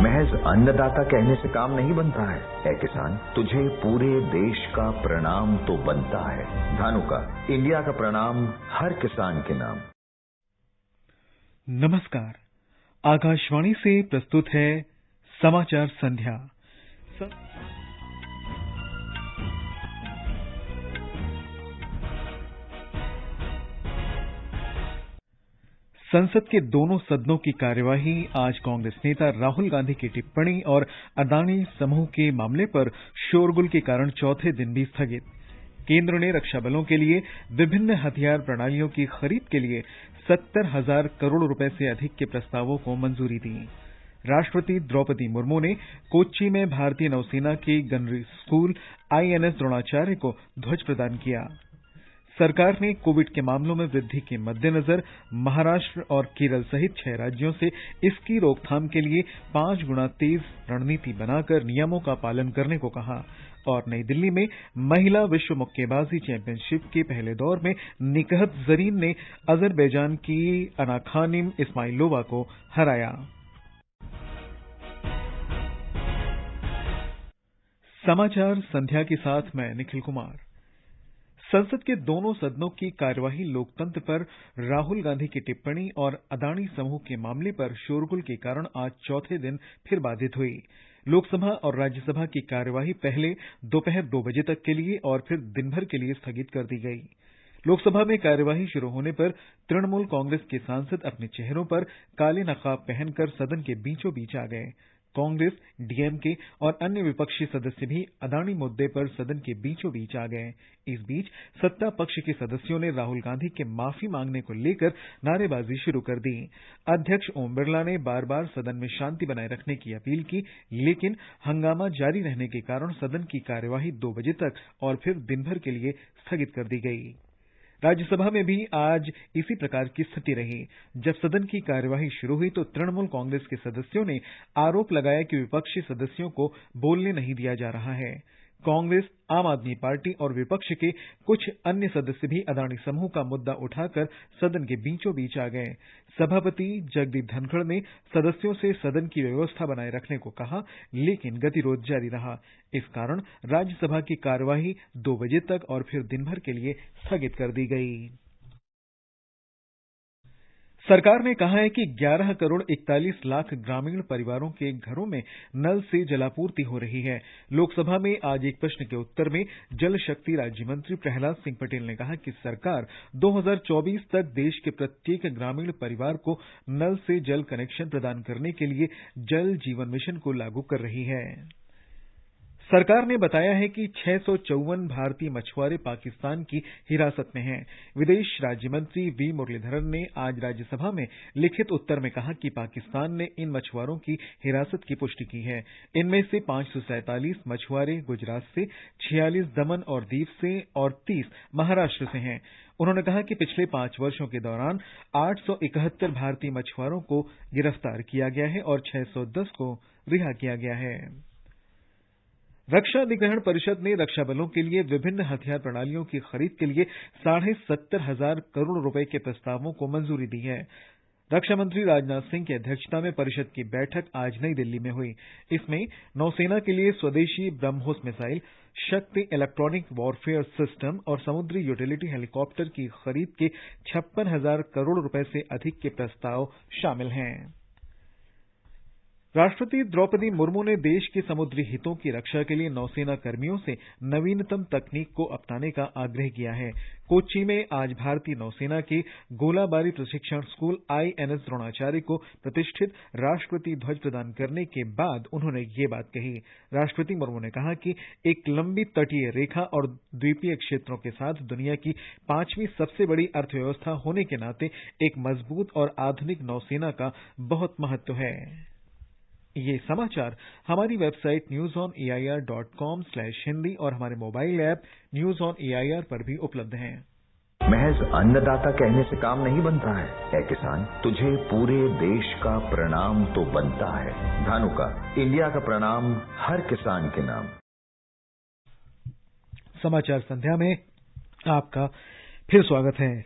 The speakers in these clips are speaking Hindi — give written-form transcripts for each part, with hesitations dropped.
महज अन्नदाता कहने से काम नहीं बनता है। ऐ किसान, तुझे पूरे देश का प्रणाम तो बनता है। धानुका, इंडिया का प्रणाम हर किसान के नाम। नमस्कार, आकाशवाणी से प्रस्तुत है समाचार संध्या। संसद के दोनों सदनों की कार्यवाही आज कांग्रेस नेता राहुल गांधी की टिप्पणी और अदानी समूह के मामले पर शोरगुल के कारण चौथे दिन भी स्थगित। केंद्र ने रक्षा बलों के लिए विभिन्न हथियार प्रणालियों की खरीद के लिए 70,000 करोड़ रुपए से अधिक के प्रस्तावों को मंजूरी दी। राष्ट्रपति द्रौपदी मुर्मू ने कोच्चि में भारतीय नौसेना के गनरी स्कूल INS द्रोणाचार्य को ध्वज प्रदान किया। सरकार ने कोविड के मामलों में वृद्धि के मद्देनजर महाराष्ट्र और केरल सहित 6 राज्यों से इसकी रोकथाम के लिए 5 गुना तेज रणनीति बनाकर नियमों का पालन करने को कहा। और नई दिल्ली में महिला विश्व मुक्केबाजी चैंपियनशिप के पहले दौर में निकहत जरीन ने अजरबैजान की अनाखानिम इस्माइलोवा को हराया। समाचार संध्या के साथ मैं निखिल कुमार। संसद के दोनों सदनों की कार्यवाही लोकतंत्र पर राहुल गांधी की टिप्पणी और अदानी समूह के मामले पर शोरगुल के कारण आज चौथे दिन फिर बाधित हुई। लोकसभा और राज्यसभा की कार्यवाही पहले दोपहर 2 बजे तक के लिए और फिर दिन भर के लिए स्थगित कर दी गई। लोकसभा में कार्यवाही शुरू होने पर तृणमूल कांग्रेस के सांसद अपने चेहरों पर काले नकाब पहनकर सदन के बीचों बीच आ गए। कांग्रेस, DMK और अन्य विपक्षी सदस्य भी अदानी मुद्दे पर सदन के बीचों बीच आ गए। इस बीच सत्ता पक्ष के सदस्यों ने राहुल गांधी के माफी मांगने को लेकर नारेबाजी शुरू कर दी। अध्यक्ष ओम बिरला ने बार बार सदन में शांति बनाए रखने की अपील की, लेकिन हंगामा जारी रहने के कारण सदन की कार्यवाही 2 बजे तक और फिर दिन भर के लिए स्थगित कर दी गई। राज्यसभा में भी आज इसी प्रकार की स्थिति रही। जब सदन की कार्यवाही शुरू हुई तो तृणमूल कांग्रेस के सदस्यों ने आरोप लगाया कि विपक्षी सदस्यों को बोलने नहीं दिया जा रहा है। कांग्रेस, आम आदमी पार्टी और विपक्ष के कुछ अन्य सदस्य भी अदानी समूह का मुद्दा उठाकर सदन के बीचों बीच आ गए। सभापति जगदीप धनखड़ ने सदस्यों से सदन की व्यवस्था बनाए रखने को कहा, लेकिन गतिरोध जारी रहा। इस कारण राज्यसभा की कार्यवाही 2 बजे तक और फिर दिन भर के लिए स्थगित कर दी गई। सरकार ने कहा है कि 11 करोड़ 41 लाख ग्रामीण परिवारों के घरों में नल से जलापूर्ति हो रही है। लोकसभा में आज एक प्रश्न के उत्तर में जल शक्ति राज्य मंत्री प्रहलाद सिंह पटेल ने कहा कि सरकार 2024 तक देश के प्रत्येक ग्रामीण परिवार को नल से जल कनेक्शन प्रदान करने के लिए जल जीवन मिशन को लागू कर रही है। सरकार ने बताया है कि 654 भारतीय मछुआरे पाकिस्तान की हिरासत में हैं। विदेश राज्य मंत्री वी मुरलीधरन ने आज राज्यसभा में लिखित उत्तर में कहा कि पाकिस्तान ने इन मछुआरों की हिरासत की पुष्टि की है। इनमें से 547 मछुआरे गुजरात से, 46 दमन और दीव से और 30 महाराष्ट्र से हैं। उन्होंने कहा कि पिछले 5 वर्षों के दौरान 871 भारतीय मछुआरों को गिरफ्तार किया गया है और 610 को रिहा किया गया है। रक्षा अधिग्रहण परिषद ने रक्षा बलों के लिए विभिन्न हथियार प्रणालियों की खरीद के लिए 70,500 करोड़ रुपए के प्रस्तावों को मंजूरी दी है। रक्षा मंत्री राजनाथ सिंह की अध्यक्षता में परिषद की बैठक आज नई दिल्ली में हुई। इसमें नौसेना के लिए स्वदेशी ब्रह्मोस मिसाइल, शक्ति इलेक्ट्रॉनिक वॉरफेयर सिस्टम और समुद्री यूटिलिटी हेलीकॉप्टर की खरीद के 56,000 करोड़ रुपए से अधिक के प्रस्ताव शामिल हैं। राष्ट्रपति द्रौपदी मुर्मू ने देश के समुद्री हितों की रक्षा के लिए नौसेना कर्मियों से नवीनतम तकनीक को अपनाने का आग्रह किया है। कोच्चि में आज भारतीय नौसेना के गोलाबारी प्रशिक्षण स्कूल INS द्रोणाचार्य को प्रतिष्ठित राष्ट्रपति ध्वज प्रदान करने के बाद उन्होंने ये बात कही। राष्ट्रपति मुर्मू ने कहा कि एक लंबी तटीय रेखा और द्वीपीय क्षेत्रों के साथ दुनिया की 5वीं सबसे बड़ी अर्थव्यवस्था होने के नाते एक मजबूत और आधुनिक नौसेना का बहुत महत्व है। ये समाचार हमारी वेबसाइट newsonair.com/hindi और हमारे mobile app news on AIR पर भी उपलब्ध हैं। महज अन्नदाता कहने से काम नहीं बनता है। ऐ किसान, तुझे पूरे देश का प्रणाम तो बनता है। धानुका, इंडिया का प्रणाम हर किसान के नाम। समाचार संध्या में आपका फिर स्वागत है।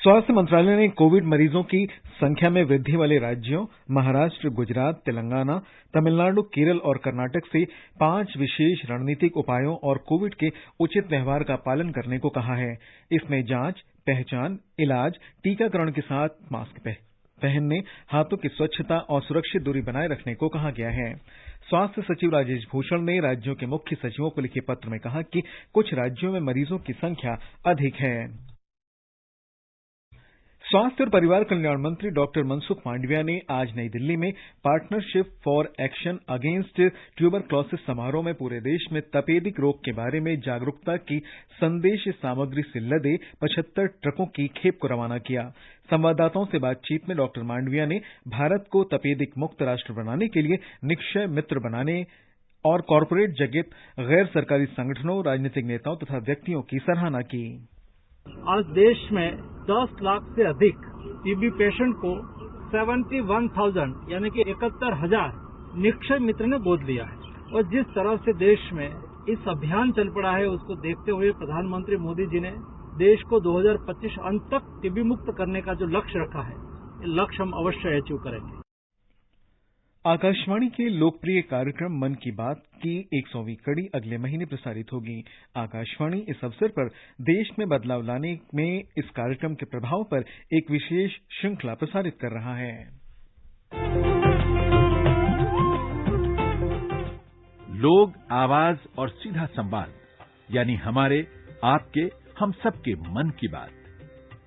स्वास्थ्य मंत्रालय ने कोविड मरीजों की संख्या में वृद्धि वाले राज्यों महाराष्ट्र, गुजरात, तेलंगाना, तमिलनाडु, केरल और कर्नाटक से 5 विशेष रणनीतिक उपायों और कोविड के उचित व्यवहार का पालन करने को कहा है। इसमें जांच, पहचान, इलाज, टीकाकरण के साथ मास्क पहनने, हाथों की स्वच्छता और सुरक्षित दूरी बनाए रखने को कहा गया है। स्वास्थ्य सचिव राजेश भूषण ने राज्यों के मुख्य सचिवों को लिखे पत्र में कहा कि कुछ राज्यों में मरीजों की संख्या अधिक है। स्वास्थ्य और परिवार कल्याण मंत्री डॉक्टर मनसुख मांडविया ने आज नई दिल्ली में partnership for action against tuberculosis समारोह में पूरे देश में तपेदिक रोग के बारे में जागरूकता की संदेश सामग्री से लदे 75 ट्रकों की खेप को रवाना किया। संवाददाताओं से बातचीत में डॉक्टर मांडविया ने भारत को तपेदिक मुक्त राष्ट्र बनाने के लिए निक्षय मित्र बनाने और कॉरपोरेट जगत, गैर सरकारी संगठनों, राजनीतिक नेताओं तथा व्यक्तियों की सराहना की। आज देश में 10 लाख से अधिक टीबी पेशेंट को 71,000 यानी कि 71,000 निक्षय मित्र ने गोद लिया है और जिस तरह से देश में इस अभियान चल पड़ा है उसको देखते हुए प्रधानमंत्री मोदी जी ने देश को 2025 अंत तक टीबी मुक्त करने का जो लक्ष्य रखा है, ये लक्ष्य हम अवश्य अचीव करेंगे। आकाशवाणी के लोकप्रिय कार्यक्रम मन की बात की 100वीं कड़ी अगले महीने प्रसारित होगी। आकाशवाणी इस अवसर पर देश में बदलाव लाने में इस कार्यक्रम के प्रभाव पर एक विशेष श्रृंखला प्रसारित कर रहा है। लोग, आवाज और सीधा संवाद, यानी हमारे, आपके, हम सबके मन की बात।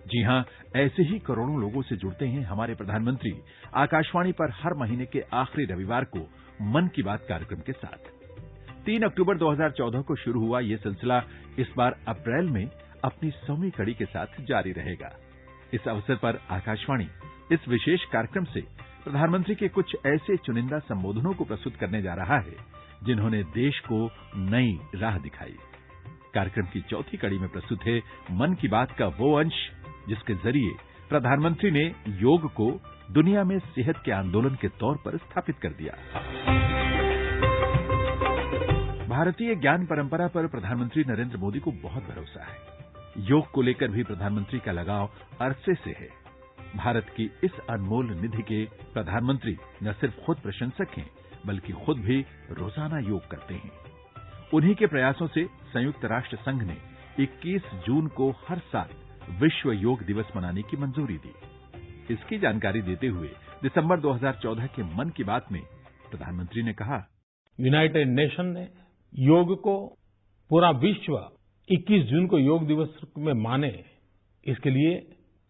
जी हां, ऐसे ही करोड़ों लोगों से जुड़ते हैं हमारे प्रधानमंत्री आकाशवाणी पर हर महीने के आखिरी रविवार को मन की बात कार्यक्रम के साथ। 3 अक्टूबर 2014 को शुरू हुआ ये सिलसिला इस बार अप्रैल में अपनी 100वीं कड़ी के साथ जारी रहेगा। इस अवसर पर आकाशवाणी इस विशेष कार्यक्रम से प्रधानमंत्री के कुछ ऐसे चुनिंदा संबोधनों को प्रस्तुत करने जा रहा है जिन्होंने देश को नई राह दिखाई। कार्यक्रम की चौथी कड़ी में प्रस्तुत है मन की बात का वो अंश जिसके जरिए प्रधानमंत्री ने योग को दुनिया में सेहत के आंदोलन के तौर पर स्थापित कर दिया। भारतीय ज्ञान परंपरा पर प्रधानमंत्री नरेंद्र मोदी को बहुत भरोसा है। योग को लेकर भी प्रधानमंत्री का लगाव अरसे से है। भारत की इस अनमोल निधि के प्रधानमंत्री न सिर्फ खुद प्रशंसक हैं, बल्कि खुद भी रोजाना योग करते हैं। उन्हीं के प्रयासों से संयुक्त राष्ट्र संघ ने 21 जून को हर साल विश्व योग दिवस मनाने की मंजूरी दी। इसकी जानकारी देते हुए दिसंबर 2014 के मन की बात में प्रधानमंत्री ने कहा, यूनाइटेड नेशन ने योग को पूरा विश्व 21 जून को योग दिवस में माने, इसके लिए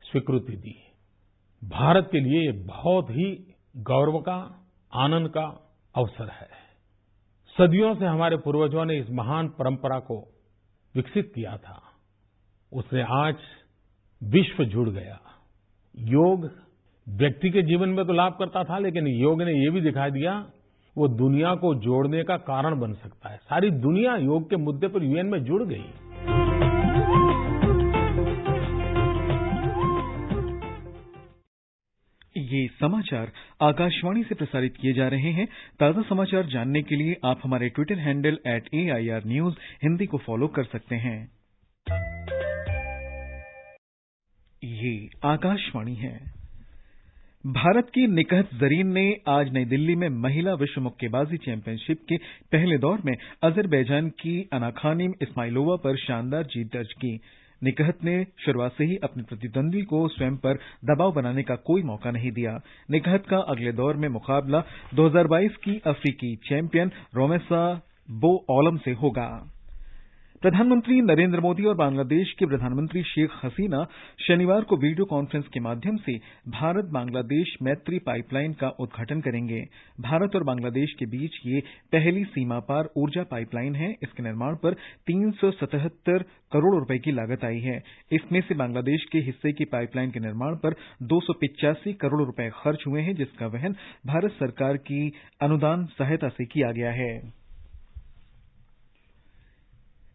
स्वीकृति दी। भारत के लिए बहुत ही गौरव का, आनंद का अवसर है। सदियों से हमारे पूर्वजों ने इस महान परंपरा को विकसित किया था, उससे आज विश्व जुड़ गया। योग व्यक्ति के जीवन में तो लाभ करता था, लेकिन योग ने ये भी दिखा दिया वो दुनिया को जोड़ने का कारण बन सकता है। सारी दुनिया योग के मुद्दे पर यूएन में जुड़ गई। ये समाचार आकाशवाणी से प्रसारित किए जा रहे हैं। ताजा समाचार जानने के लिए आप हमारे Twitter handle @AIR News Hindi को फॉलो कर सकते हैं। ये आकाशवाणी है। भारत की निकहत जरीन ने आज नई दिल्ली में महिला विश्व मुक्केबाजी चैंपियनशिप के पहले दौर में अजरबैजान की अनाखानिम इस्माइलोवा पर शानदार जीत दर्ज की। निकहत ने शुरुआत से ही अपने प्रतिद्वंदी को स्वयं पर दबाव बनाने का कोई मौका नहीं दिया। निकहत का अगले दौर में मुकाबला 2022 की अफ्रीकी चैंपियन रोमेसा बो ओलम से होगा। प्रधानमंत्री नरेंद्र मोदी और बांग्लादेश के प्रधानमंत्री शेख हसीना शनिवार को वीडियो कॉन्फ्रेंस के माध्यम से भारत बांग्लादेश मैत्री पाइपलाइन का उद्घाटन करेंगे। भारत और बांग्लादेश के बीच ये पहली सीमा पार ऊर्जा पाइपलाइन है। इसके निर्माण पर 377 करोड़ रुपए की लागत आई है। इसमें से बांग्लादेश के हिस्से की पाइपलाइन के निर्माण पर 285 करोड़ रुपए खर्च हुए हैं, जिसका वहन भारत सरकार की अनुदान सहायता से किया गया है।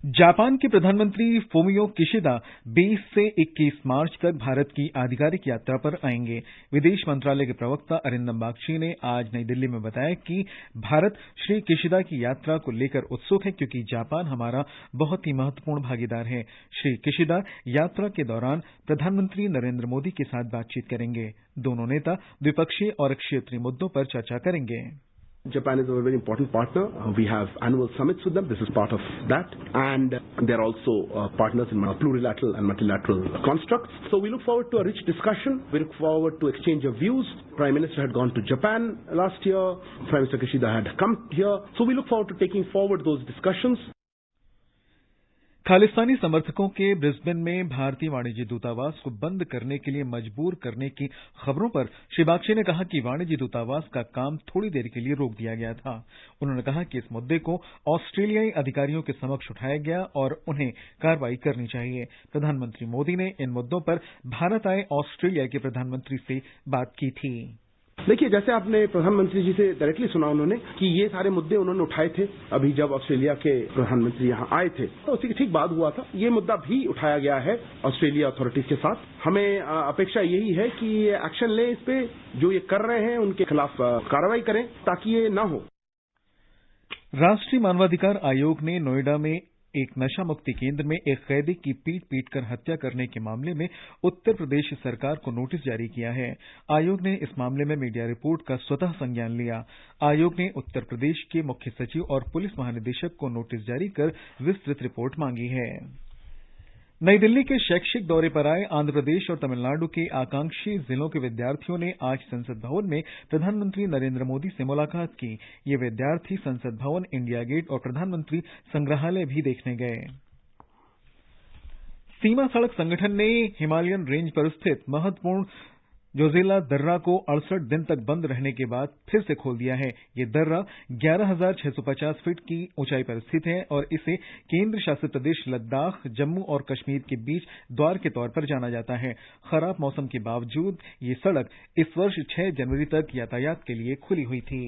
जापान के प्रधानमंत्री फुमियो किशिदा 20 से 21 मार्च तक भारत की आधिकारिक यात्रा पर आएंगे। विदेश मंत्रालय के प्रवक्ता अरिंदम बागची ने आज नई दिल्ली में बताया कि भारत श्री किशिदा की यात्रा को लेकर उत्सुक है, क्योंकि जापान हमारा बहुत ही महत्वपूर्ण भागीदार है। श्री किशिदा यात्रा के दौरान प्रधानमंत्री नरेंद्र मोदी के साथ बातचीत करेंगे। दोनों नेता द्विपक्षीय और क्षेत्रीय मुद्दों पर चर्चा करेंगे। Japan is a very important partner. We have annual summits with them. This is part of that. And they're also partners in plurilateral and multilateral constructs. So we look forward to a rich discussion. We look forward to exchange of views. Prime Minister had gone to Japan last year. Prime Minister Kishida had come here. So we look forward to taking forward those discussions. Khalistani समर्थकों के ब्रिस्बेन में भारतीय वाणिज्य दूतावास को बंद करने के लिए मजबूर करने की खबरों पर श्री बागची ने कहा कि वाणिज्य दूतावास का काम थोड़ी देर के लिए रोक दिया गया था। उन्होंने कहा कि इस मुद्दे को ऑस्ट्रेलियाई अधिकारियों के समक्ष उठाया गया और उन्हें कार्रवाई करनी चाहिए। प्रधानमंत्री मोदी ने इन मुद्दों पर भारत आए ऑस्ट्रेलिया के प्रधानमंत्री से बात की थी। देखिए, जैसे आपने प्रधानमंत्री जी से डायरेक्टली सुना उन्होंने कि ये सारे मुद्दे उन्होंने उठाए थे अभी जब ऑस्ट्रेलिया के प्रधानमंत्री यहाँ आए थे, तो उसी के ठीक बाद हुआ था। ये मुद्दा भी उठाया गया है ऑस्ट्रेलिया अथॉरिटीज के साथ। हमें अपेक्षा यही है कि ये एक्शन लें, इस पे जो ये कर रहे हैं उनके खिलाफ कार्रवाई करें ताकि ये न हो। राष्ट्रीय मानवाधिकार आयोग ने नोएडा में एक नशा मुक्ति केंद्र में एक कैदी की पीट कर हत्या करने के मामले में उत्तर प्रदेश सरकार को नोटिस जारी किया है। आयोग ने इस मामले में मीडिया रिपोर्ट का स्वतः संज्ञान लिया। आयोग ने उत्तर प्रदेश के मुख्य सचिव और पुलिस महानिदेशक को नोटिस जारी कर विस्तृत रिपोर्ट मांगी है। नई दिल्ली के शैक्षिक दौरे पर आए आंध्र प्रदेश और तमिलनाडु के आकांक्षी जिलों के विद्यार्थियों ने आज संसद भवन में प्रधानमंत्री नरेंद्र मोदी से मुलाकात की। ये विद्यार्थी संसद भवन, इंडिया गेट और प्रधानमंत्री संग्रहालय भी देखने गए। सीमा सड़क संगठन ने हिमालयन रेंज पर स्थित महत्वपूर्ण जोजिला दर्रा को 68 दिन तक बंद रहने के बाद फिर से खोल दिया है। ये दर्रा 11,650 फीट की ऊंचाई पर स्थित है और इसे केंद्र शासित प्रदेश लद्दाख, जम्मू और कश्मीर के बीच द्वार के तौर पर जाना जाता है। खराब मौसम के बावजूद ये सड़क इस वर्ष 6 जनवरी तक यातायात के लिए खुली हुई थी।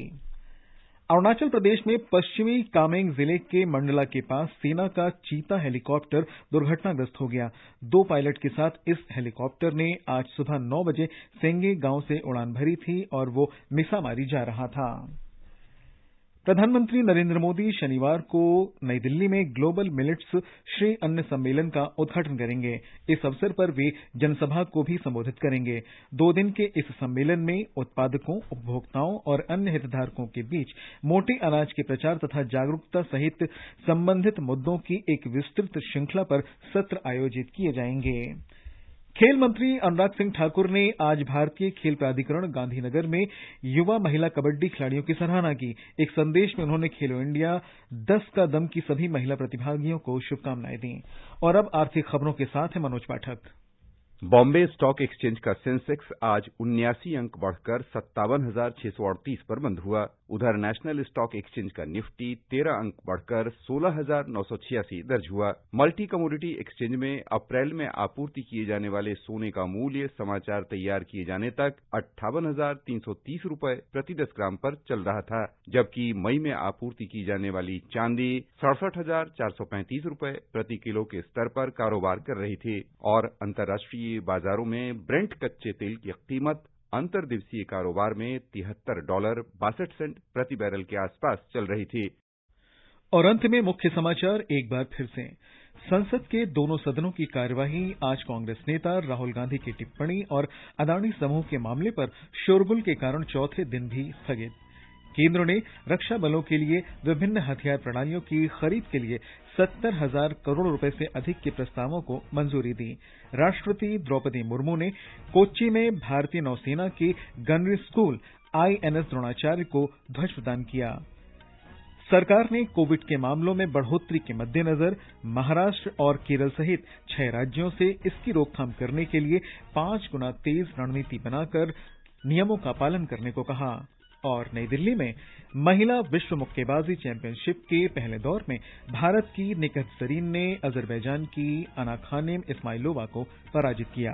अरुणाचल प्रदेश में पश्चिमी कामेंग जिले के मंडला के पास सेना का चीता हेलीकॉप्टर दुर्घटनाग्रस्त हो गया। 2 पायलट के साथ इस हेलीकॉप्टर ने आज सुबह 9 बजे सेंगे गांव से उड़ान भरी थी और वो मिसामारी जा रहा था। प्रधानमंत्री नरेंद्र मोदी शनिवार को नई दिल्ली में ग्लोबल मिलेट्स श्रेय अन्न सम्मेलन का उद्घाटन करेंगे। इस अवसर पर वे जनसभा को भी संबोधित करेंगे। 2 दिन के इस सम्मेलन में उत्पादकों, उपभोक्ताओं और अन्य हितधारकों के बीच मोटे अनाज के प्रचार तथा जागरूकता सहित संबंधित मुद्दों की एक विस्तृत श्रृंखला पर सत्र आयोजित किए जाएंगे। खेल मंत्री अनुराग सिंह ठाकुर ने आज भारतीय खेल प्राधिकरण गांधीनगर में युवा महिला कबड्डी खिलाड़ियों की सराहना की। एक संदेश में उन्होंने खेलो इंडिया 10 का दम की सभी महिला प्रतिभागियों को शुभकामनाएं दी। और अब आर्थिक खबरों के साथ है मनोज पाठक। बॉम्बे स्टॉक एक्सचेंज का सेंसेक्स आज 79 अंक बढ़कर 57,638 पर बंद हुआ। उधर नेशनल स्टॉक एक्सचेंज का निफ्टी 13 अंक बढ़कर 16,986 दर्ज हुआ। मल्टी कमोडिटी एक्सचेंज में अप्रैल में आपूर्ति किए जाने वाले सोने का मूल्य समाचार तैयार किए जाने तक 58,330 रुपए प्रति 10 ग्राम पर चल रहा था, जबकि मई में आपूर्ति की जाने वाली चांदी 67,435 रुपए प्रति किलो के स्तर पर कारोबार कर रही थी। और अंतर्राष्ट्रीय बाजारों में ब्रेंट कच्चे तेल की कीमत अंतर्दिवसीय कारोबार में $63.62 प्रति बैरल के आसपास चल रही थी। और अंत में मुख्य समाचार एक बार फिर से। संसद के दोनों सदनों की कार्यवाही आज कांग्रेस नेता राहुल गांधी की टिप्पणी और अदानी समूह के मामले पर शोरगुल के कारण चौथे दिन भी स्थगित। केंद्र ने रक्षा बलों के लिए विभिन्न हथियार प्रणालियों की खरीद के लिए 70,000 करोड़ रुपए से अधिक के प्रस्तावों को मंजूरी दी। राष्ट्रपति द्रौपदी मुर्मू ने कोच्चि में भारतीय नौसेना के गनरी स्कूल INS द्रोणाचार्य को ध्वज प्रदान किया। सरकार ने कोविड के मामलों में बढ़ोतरी के मद्देनजर महाराष्ट्र और केरल सहित 6 राज्यों से इसकी रोकथाम करने के लिए 5 गुना तेज रणनीति बनाकर नियमों का पालन करने को कहा। और नई दिल्ली में महिला विश्व मुक्केबाजी चैंपियनशिप के पहले दौर में भारत की निकहत सरीन ने अजरबैजान की अना खानेम इस्माइलोवा को पराजित किया।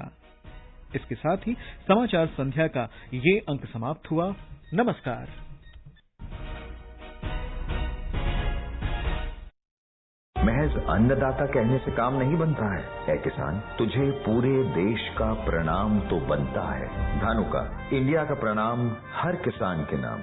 इसके साथ ही समाचार संध्या का ये अंक समाप्त हुआ। नमस्कार। महज महज अन्नदाता कहने से काम नहीं बनता है। ऐ किसान, तुझे पूरे देश का प्रणाम तो बनता है। धानुका, इंडिया का प्रणाम हर किसान के नाम।